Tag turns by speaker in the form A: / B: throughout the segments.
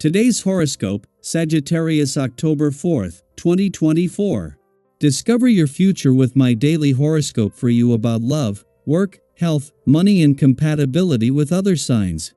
A: Today's horoscope, Sagittarius October 4th, 2024. Discover your future with my daily horoscope for you about love, work, health, money and compatibility with other signs.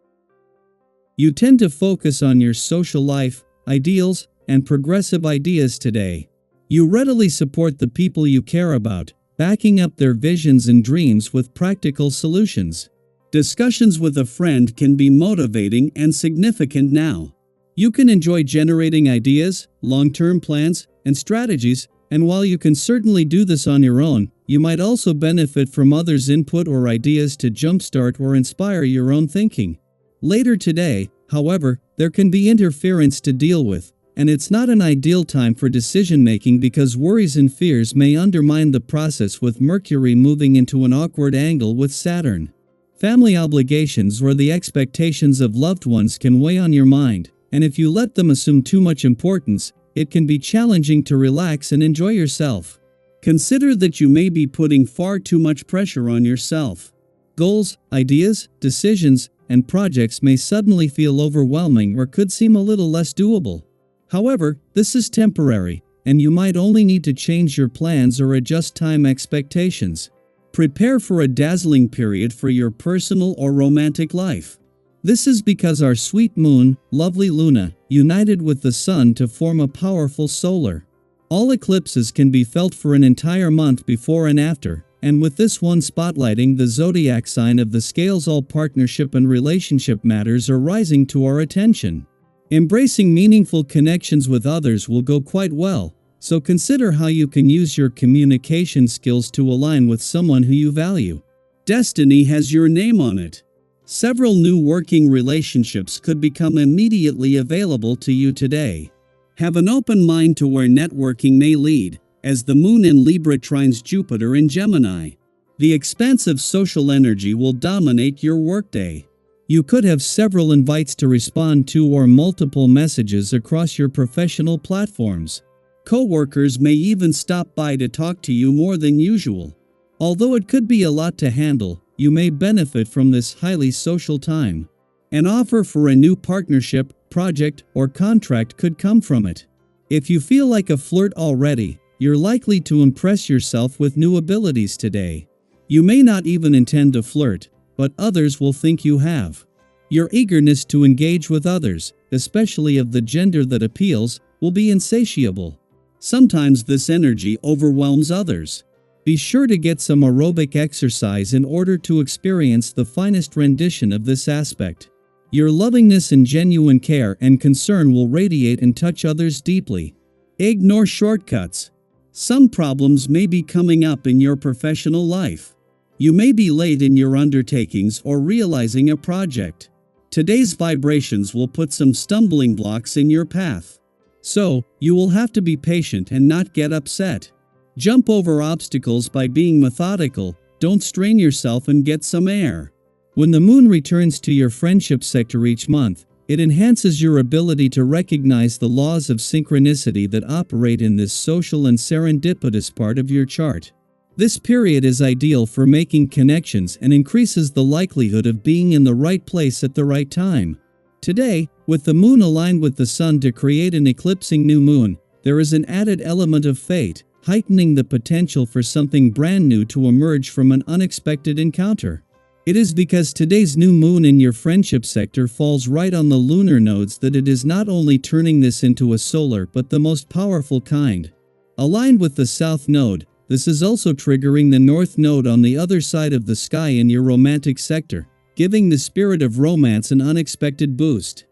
A: You tend to focus on your social life, ideals, and progressive ideas today. You readily support the people you care about, backing up their visions and dreams with practical solutions. Discussions with a friend can be motivating and significant now. You can enjoy generating ideas, long-term plans, and strategies, and while you can certainly do this on your own, you might also benefit from others' input or ideas to jumpstart or inspire your own thinking. Later today, however, there can be interference to deal with, and it's not an ideal time for decision-making because worries and fears may undermine the process with Mercury moving into an awkward angle with Saturn. Family obligations or the expectations of loved ones can weigh on your mind, and if you let them assume too much importance, it can be challenging to relax and enjoy yourself. Consider that you may be putting far too much pressure on yourself. Goals, ideas, decisions, and projects may suddenly feel overwhelming or could seem a little less doable. However, this is temporary, and you might only need to change your plans or adjust time expectations. Prepare for a dazzling period for your personal or romantic life. This is because our sweet moon, lovely Luna, united with the sun to form a powerful solar. All eclipses can be felt for an entire month before and after, and with this one spotlighting the zodiac sign of the scales, all partnership and relationship matters are rising to our attention. Embracing meaningful connections with others will go quite well, so consider how you can use your communication skills to align with someone who you value. Destiny has your name on it. Several new working relationships could become immediately available to you today. Have an open mind to where networking may lead, as the moon in Libra trines Jupiter in Gemini. The expansive social energy will dominate your workday. You could have several invites to respond to or multiple messages across your professional platforms. Co-workers may even stop by to talk to you more than usual. Although it could be a lot to handle, you may benefit from this highly social time. An offer for a new partnership, project, or contract could come from it. If you feel like a flirt already, you're likely to impress yourself with new abilities today. You may not even intend to flirt, but others will think you have. Your eagerness to engage with others, especially of the gender that appeals, will be insatiable. Sometimes this energy overwhelms others. Be sure to get some aerobic exercise in order to experience the finest rendition of this aspect. Your lovingness and genuine care and concern will radiate and touch others deeply. Ignore shortcuts. Some problems may be coming up in your professional life. You may be late in your undertakings or realizing a project. Today's vibrations will put some stumbling blocks in your path. So, you will have to be patient and not get upset. Jump over obstacles by being methodical, don't strain yourself and get some air. When the moon returns to your friendship sector each month, it enhances your ability to recognize the laws of synchronicity that operate in this social and serendipitous part of your chart. This period is ideal for making connections and increases the likelihood of being in the right place at the right time. Today, with the moon aligned with the sun to create an eclipsing new moon, there is an added element of fate, heightening the potential for something brand new to emerge from an unexpected encounter. It is because today's new moon in your friendship sector falls right on the lunar nodes that it is not only turning this into a solar but the most powerful kind. Aligned with the south node, this is also triggering the north node on the other side of the sky in your romantic sector, giving the spirit of romance an unexpected boost.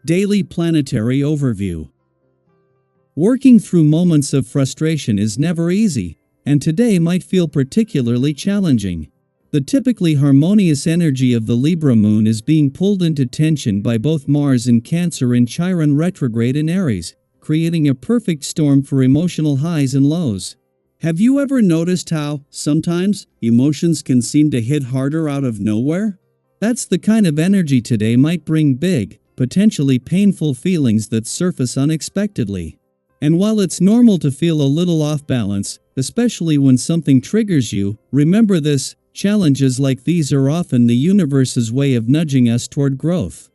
A: Daily Planetary Overview. Working through moments of frustration is never easy, and today might feel particularly challenging. The typically harmonious energy of the Libra moon is being pulled into tension by both Mars in Cancer and Chiron retrograde in Aries, creating a perfect storm for emotional highs and lows. Have you ever noticed how, sometimes, emotions can seem to hit harder out of nowhere? That's the kind of energy today might bring big, potentially painful feelings that surface unexpectedly. And while it's normal to feel a little off balance, especially when something triggers you, remember this: challenges like these are often the universe's way of nudging us toward growth.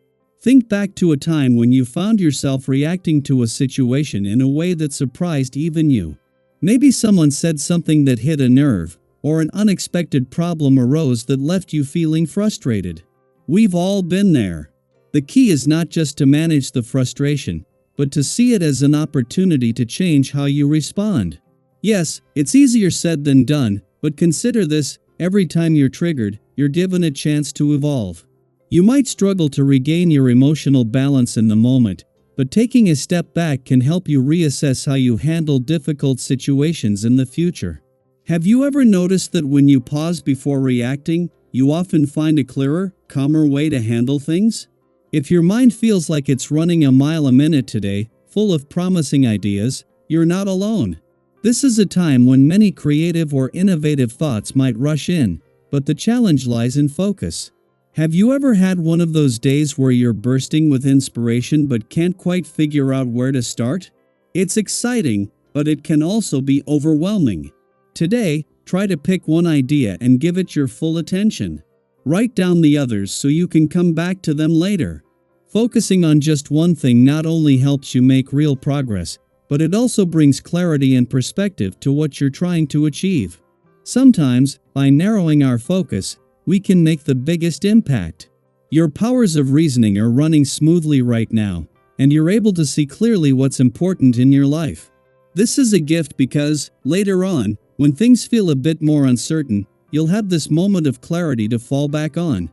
A: Think back to a time when you found yourself reacting to a situation in a way that surprised even you. Maybe someone said something that hit a nerve, or an unexpected problem arose that left you feeling frustrated. We've all been there. The key is not just to manage the frustration, but to see it as an opportunity to change how you respond. Yes, it's easier said than done, but consider this: every time you're triggered, you're given a chance to evolve. You might struggle to regain your emotional balance in the moment, but taking a step back can help you reassess how you handle difficult situations in the future. Have you ever noticed that when you pause before reacting, you often find a clearer, calmer way to handle things? If your mind feels like it's running a mile a minute today, full of promising ideas, you're not alone. This is a time when many creative or innovative thoughts might rush in, but the challenge lies in focus. Have you ever had one of those days where you're bursting with inspiration but can't quite figure out where to start? It's exciting, but it can also be overwhelming. Today, try to pick one idea and give it your full attention. Write down the others so you can come back to them later. Focusing on just one thing not only helps you make real progress, but it also brings clarity and perspective to what you're trying to achieve. Sometimes, by narrowing our focus, we can make the biggest impact. Your powers of reasoning are running smoothly right now, and you're able to see clearly what's important in your life. This is a gift because, later on, when things feel a bit more uncertain, you'll have this moment of clarity to fall back on.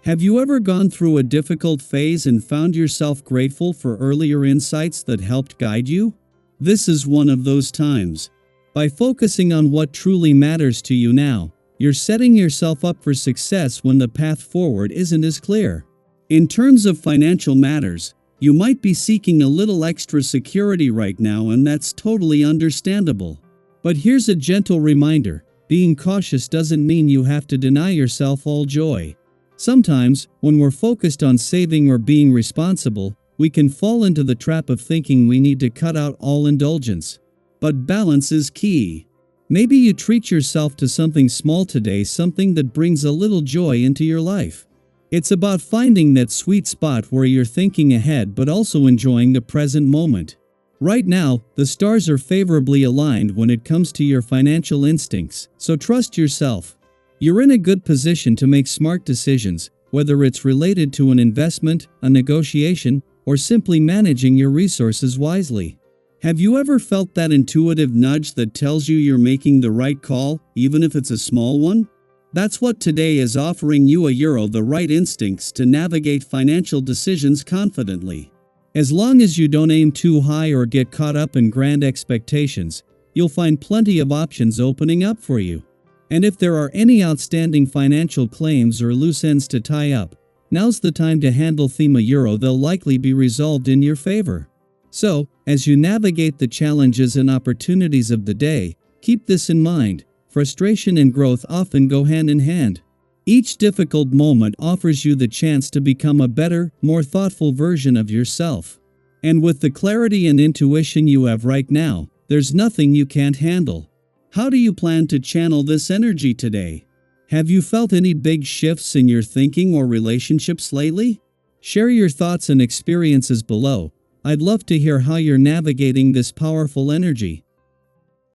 A: Have you ever gone through a difficult phase and found yourself grateful for earlier insights that helped guide you? This is one of those times. By focusing on what truly matters to you now, you're setting yourself up for success when the path forward isn't as clear. In terms of financial matters, you might be seeking a little extra security right now, and that's totally understandable. But here's a gentle reminder: being cautious doesn't mean you have to deny yourself all joy. Sometimes, when we're focused on saving or being responsible, we can fall into the trap of thinking we need to cut out all indulgence. But balance is key. Maybe you treat yourself to something small today, something that brings a little joy into your life. It's about finding that sweet spot where you're thinking ahead but also enjoying the present moment. Right now, the stars are favorably aligned when it comes to your financial instincts, so trust yourself. You're in a good position to make smart decisions, whether it's related to an investment, a negotiation, or simply managing your resources wisely. Have you ever felt that intuitive nudge that tells you you're making the right call, even if it's a small one? That's what today is offering you, the right instincts to navigate financial decisions confidently. As long as you don't aim too high or get caught up in grand expectations, you'll find plenty of options opening up for you. And if there are any outstanding financial claims or loose ends to tie up, now's the time to handle them. They'll likely be resolved in your favor. So, as you navigate the challenges and opportunities of the day, keep this in mind: frustration and growth often go hand in hand. Each difficult moment offers you the chance to become a better, more thoughtful version of yourself. And with the clarity and intuition you have right now, there's nothing you can't handle. How do you plan to channel this energy today? Have you felt any big shifts in your thinking or relationships lately? Share your thoughts and experiences below. I'd love to hear how you're navigating this powerful energy.